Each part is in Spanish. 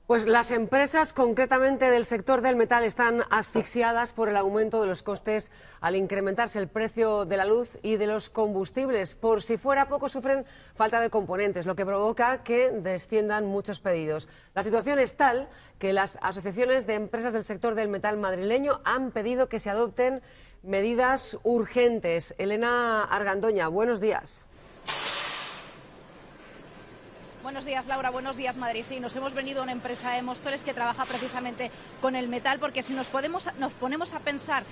Pues las empresas, concretamente del sector del metal, están asfixiadas por el aumento de los costes al incrementarse el precio de la luz y de los combustibles. Por si fuera poco, sufren falta de componentes, lo que provoca que desciendan muchos pedidos. La situación es tal que las asociaciones de empresas del sector del metal madrileño han pedido que se adopten medidas urgentes. Elena Argandoña, buenos días. Buenos días, Laura. Buenos días, Madrid. Sí, nos hemos venido a una empresa de Móstoles que trabaja precisamente con el metal, porque si nos ponemos a pensar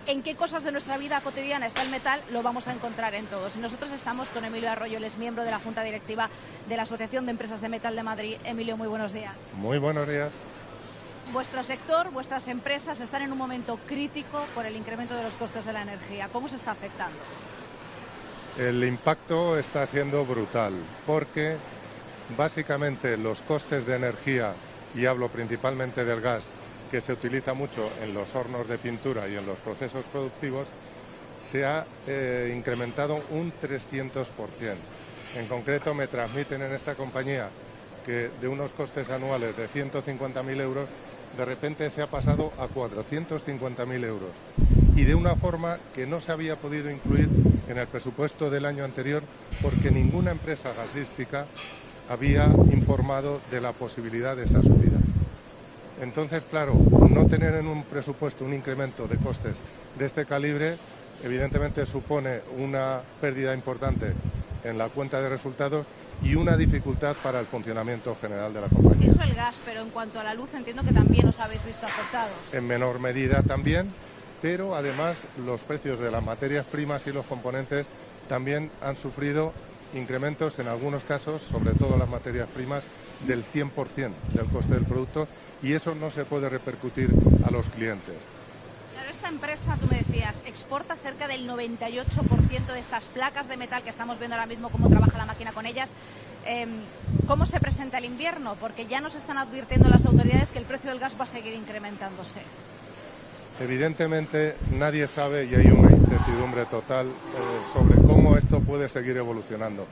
en qué cosas de nuestra vida cotidiana está el metal, lo vamos a encontrar en todos. Y nosotros estamos con Emilio Arroyo, él es miembro de la Junta Directiva de la Asociación de Empresas de Metal de Madrid. Emilio, muy buenos días. Muy buenos días. Vuestro sector, vuestras empresas están en un momento crítico por el incremento de los costes de la energía. ¿Cómo se está afectando? El impacto está siendo brutal porque básicamente los costes de energía, y hablo principalmente del gas, que se utiliza mucho en los hornos de pintura y en los procesos productivos, se ha incrementado un 300%. En concreto me transmiten en esta compañía que de unos costes anuales de 150.000 euros, de repente se ha pasado a 450.000 euros. Y de una forma que no se había podido incluir en el presupuesto del año anterior porque ninguna empresa gasística había informado de la posibilidad de esa subida. Entonces, claro, no tener en un presupuesto un incremento de costes de este calibre, evidentemente supone una pérdida importante en la cuenta de resultados y una dificultad para el funcionamiento general de la compañía. Eso el gas, pero en cuanto a la luz entiendo que también os habéis visto afectados. En menor medida también, pero además los precios de las materias primas y los componentes también han sufrido incrementos en algunos casos, sobre todo las materias primas, del 100% del coste del producto, y eso no se puede repercutir a los clientes. Claro, esta empresa, tú me decías, exporta cerca del 98% de estas placas de metal que estamos viendo ahora mismo, cómo trabaja la máquina con ellas. ¿Cómo se presenta el invierno? Porque ya nos están advirtiendo las autoridades que el precio del gas va a seguir incrementándose. Evidentemente nadie sabe y hay una incertidumbre total sobre cómo esto puede seguir evolucionando.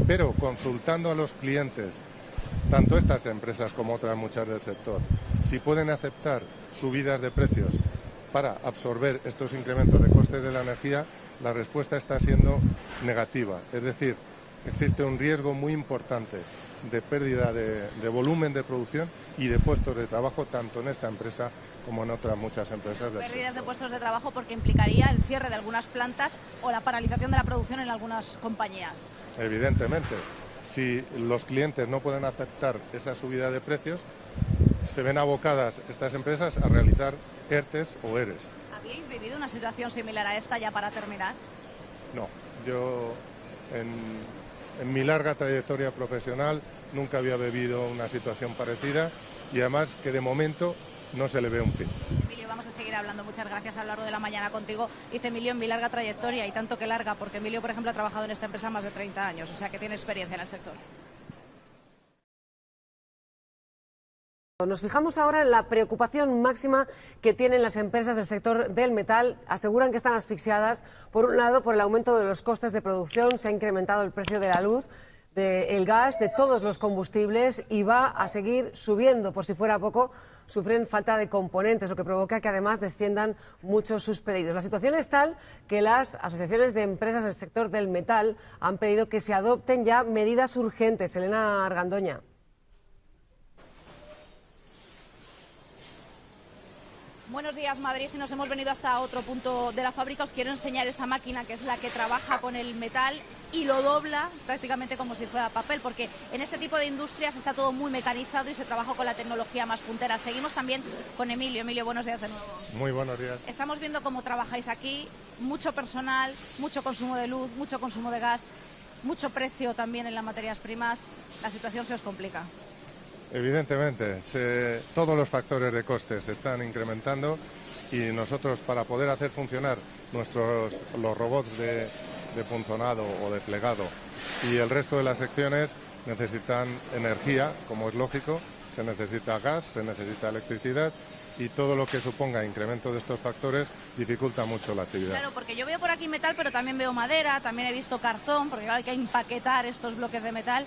Pero consultando a los clientes, tanto estas empresas como otras muchas del sector, si pueden aceptar subidas de precios para absorber estos incrementos de costes de la energía, la respuesta está siendo negativa. Es decir, existe un riesgo muy importante de pérdida de volumen de producción y de puestos de trabajo tanto en esta empresa como en otras muchas empresas del sector. Pérdidas de puestos de trabajo porque implicaría el cierre de algunas plantas o la paralización de la producción en algunas compañías. Evidentemente, si los clientes no pueden aceptar esa subida de precios, se ven abocadas estas empresas a realizar ERTES o ERES. ¿Habíais vivido una situación similar a esta ya para terminar? No, yo en mi larga trayectoria profesional nunca había vivido una situación parecida y además que de momento no se le ve un fin. Emilio, vamos a seguir hablando. Muchas gracias a lo largo de la mañana contigo. Dice Emilio, en mi larga trayectoria, y tanto que larga, porque Emilio, por ejemplo, ha trabajado en esta empresa más de 30 años, o sea que tiene experiencia en el sector. Nos fijamos ahora en la preocupación máxima que tienen las empresas del sector del metal. Aseguran que están asfixiadas, por un lado, por el aumento de los costes de producción. Se ha incrementado el precio de la luz, del gas, de todos los combustibles, y va a seguir subiendo. Por si fuera poco, sufren falta de componentes, lo que provoca que además desciendan muchos sus pedidos. La situación es tal que las asociaciones de empresas del sector del metal han pedido que se adopten ya medidas urgentes. Elena Argandoña. Buenos días, Madrid. Si nos hemos venido hasta otro punto de la fábrica, os quiero enseñar esa máquina que es la que trabaja con el metal y lo dobla prácticamente como si fuera papel, porque en este tipo de industrias está todo muy mecanizado y se trabaja con la tecnología más puntera. Seguimos también con Emilio. Emilio, buenos días de nuevo. Muy buenos días. Estamos viendo cómo trabajáis aquí, mucho personal, mucho consumo de luz, mucho consumo de gas, mucho precio también en las materias primas. La situación se os complica. Evidentemente, todos los factores de costes se están incrementando y nosotros, para poder hacer funcionar los robots de punzonado o de plegado y el resto de las secciones, necesitan energía, como es lógico, se necesita gas, se necesita electricidad, y todo lo que suponga incremento de estos factores dificulta mucho la actividad. Claro, porque yo veo por aquí metal, pero también veo madera, también he visto cartón, porque hay que empaquetar estos bloques de metal.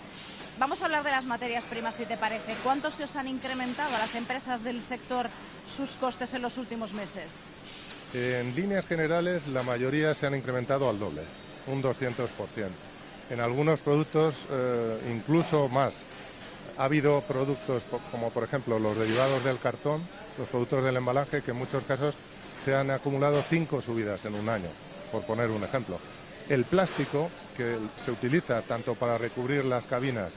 Vamos a hablar de las materias primas, si te parece. ¿Cuánto se os han incrementado a las empresas del sector sus costes en los últimos meses? En líneas generales, la mayoría se han incrementado al doble, un 200%. En algunos productos, incluso más. Ha habido productos como, por ejemplo, los derivados del cartón, los productos del embalaje, que en muchos casos se han acumulado 5 subidas en un año, por poner un ejemplo. El plástico, que se utiliza tanto para recubrir las cabinas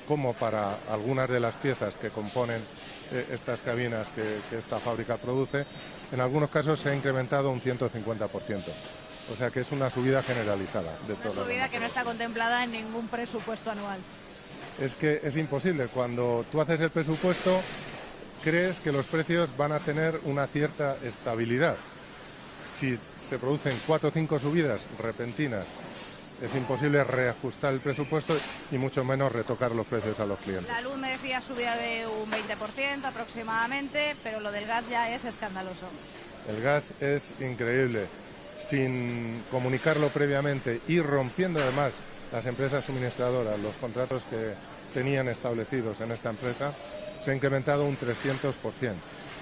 como para algunas de las piezas que componen estas cabinas que esta fábrica produce, en algunos casos se ha incrementado un 150%. O sea que es una subida generalizada de todo. Una subida que no está contemplada en ningún presupuesto anual. Es que es imposible. Cuando tú haces el presupuesto, crees que los precios van a tener una cierta estabilidad. Si se producen 4 o 5 subidas repentinas, es imposible reajustar el presupuesto y mucho menos retocar los precios a los clientes. La luz, me decía, subida de un 20% aproximadamente, pero lo del gas ya es escandaloso. El gas es increíble. Sin comunicarlo previamente y rompiendo además las empresas suministradoras, los contratos que tenían establecidos en esta empresa, se ha incrementado un 300%.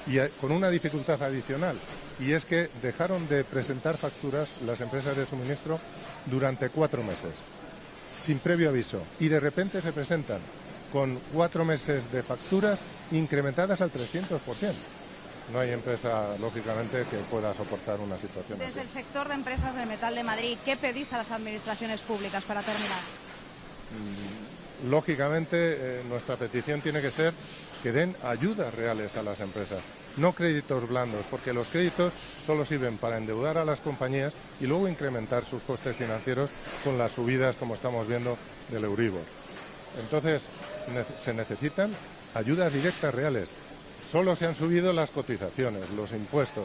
Y con una dificultad adicional, y es que dejaron de presentar facturas las empresas de suministro durante 4 meses, sin previo aviso, y de repente se presentan con 4 meses de facturas incrementadas al 300%. No hay empresa, lógicamente, que pueda soportar una situación así. Desde el sector de empresas del metal de Madrid, ¿qué pedís a las administraciones públicas para terminar? Lógicamente, nuestra petición tiene que ser que den ayudas reales a las empresas, no créditos blandos, porque los créditos solo sirven para endeudar a las compañías y luego incrementar sus costes financieros con las subidas, como estamos viendo, del Euribor. Entonces, se necesitan ayudas directas reales. Solo se han subido las cotizaciones, los impuestos,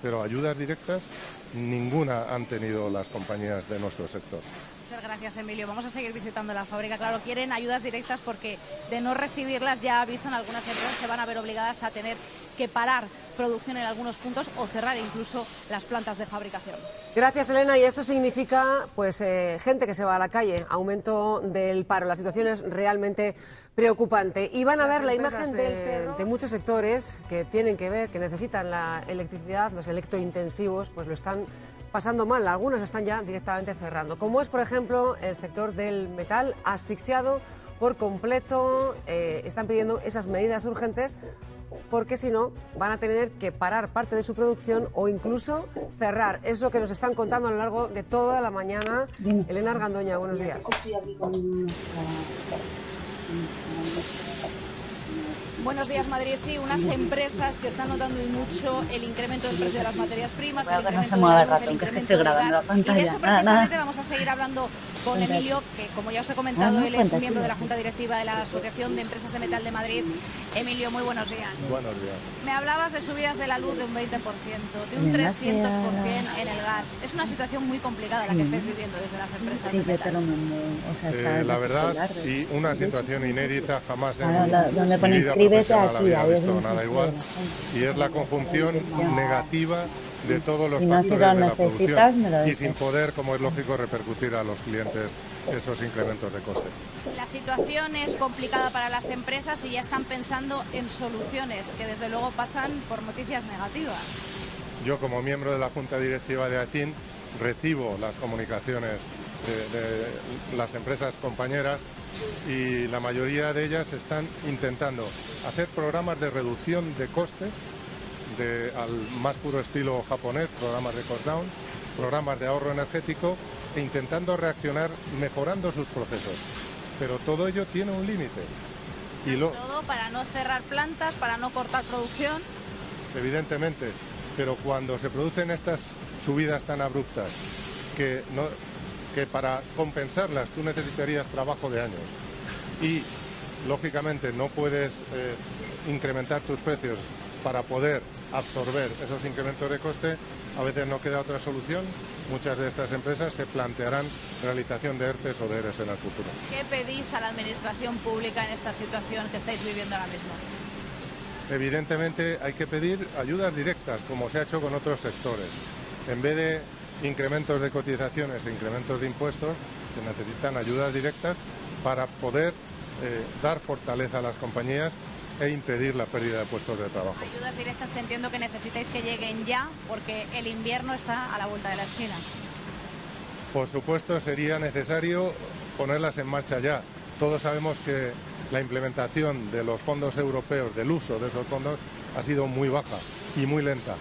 pero ayudas directas ninguna han tenido las compañías de nuestro sector. Muchas gracias, Emilio. Vamos a seguir visitando la fábrica. Claro, quieren ayudas directas porque de no recibirlas ya avisan algunas empresas, se van a ver obligadas a tener que parar producción en algunos puntos o cerrar incluso las plantas de fabricación. Gracias, Elena. Y eso significa pues gente que se va a la calle, aumento del paro. La situación es realmente preocupante. Y van a ver la imagen de muchos sectores que tienen que ver, que necesitan la electricidad, los electrointensivos, pues lo están pasando mal. Algunos están ya directamente cerrando, como es, por ejemplo, el sector del metal, asfixiado por completo. Están pidiendo esas medidas urgentes porque si no van a tener que parar parte de su producción o incluso cerrar. Es lo que nos están contando a lo largo de toda la mañana. Elena Argandoña, buenos días. Buenos días, Madrid. Sí, unas empresas que están notando mucho el incremento del precio de las materias primas, el incremento del gas, el incremento del gas. Y de eso precisamente vamos a seguir hablando con Emilio, que como ya os he comentado, él es miembro de la Junta Directiva de la Asociación de Empresas de Metal de Madrid. Emilio, muy buenos días. Buenos días. Me hablabas de subidas de la luz de un 20%, de un 300% en el gas. Es una situación muy complicada la que estáis viviendo desde las empresas de metal. La verdad, y una situación inédita, jamás en donde mi vida profesional había visto ahí nada igual, y es la conjunción negativa de todos los factores de la producción y sin poder, como es lógico, repercutir a los clientes esos incrementos de coste. La situación es complicada para las empresas y ya están pensando en soluciones que desde luego pasan por noticias negativas. Yo, como miembro de la Junta Directiva de AECIN, recibo las comunicaciones de las empresas compañeras y la mayoría de ellas están intentando hacer programas de reducción de costes al más puro estilo japonés, programas de cost down, programas de ahorro energético e intentando reaccionar mejorando sus procesos. Pero todo ello tiene un límite. Todo para no cerrar plantas, para no cortar producción. Evidentemente, pero cuando se producen estas subidas tan abruptas que para compensarlas tú necesitarías trabajo de años y lógicamente no puedes incrementar tus precios para poder absorber esos incrementos de coste, a veces no queda otra solución. Muchas de estas empresas se plantearán realización de ERTEs o de ERES en el futuro. ¿Qué pedís a la administración pública en esta situación que estáis viviendo ahora mismo? Evidentemente hay que pedir ayudas directas, como se ha hecho con otros sectores. En vez de incrementos de cotizaciones e incrementos de impuestos, se necesitan ayudas directas para poder dar fortaleza a las compañías e impedir la pérdida de puestos de trabajo. Ayudas directas que entiendo que necesitáis que lleguen ya, porque el invierno está a la vuelta de la esquina. Por supuesto, sería necesario ponerlas en marcha ya. Todos sabemos que la implementación de los fondos europeos, del uso de esos fondos, ha sido muy baja y muy lenta.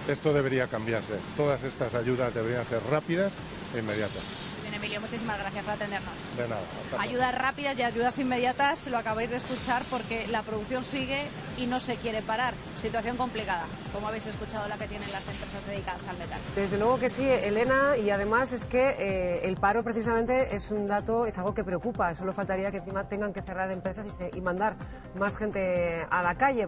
Esto debería cambiarse. Todas estas ayudas deberían ser rápidas e inmediatas. Bien, Emilio, muchísimas gracias por atendernos. De nada. Hasta luego. Ayudas rápidas y ayudas inmediatas, lo acabáis de escuchar, porque la producción sigue y no se quiere parar. Situación complicada, como habéis escuchado, la que tienen las empresas dedicadas al metal. Desde luego que sí, Elena, y además es que el paro precisamente es un dato, es algo que preocupa. Solo faltaría que encima tengan que cerrar empresas y mandar más gente a la calle.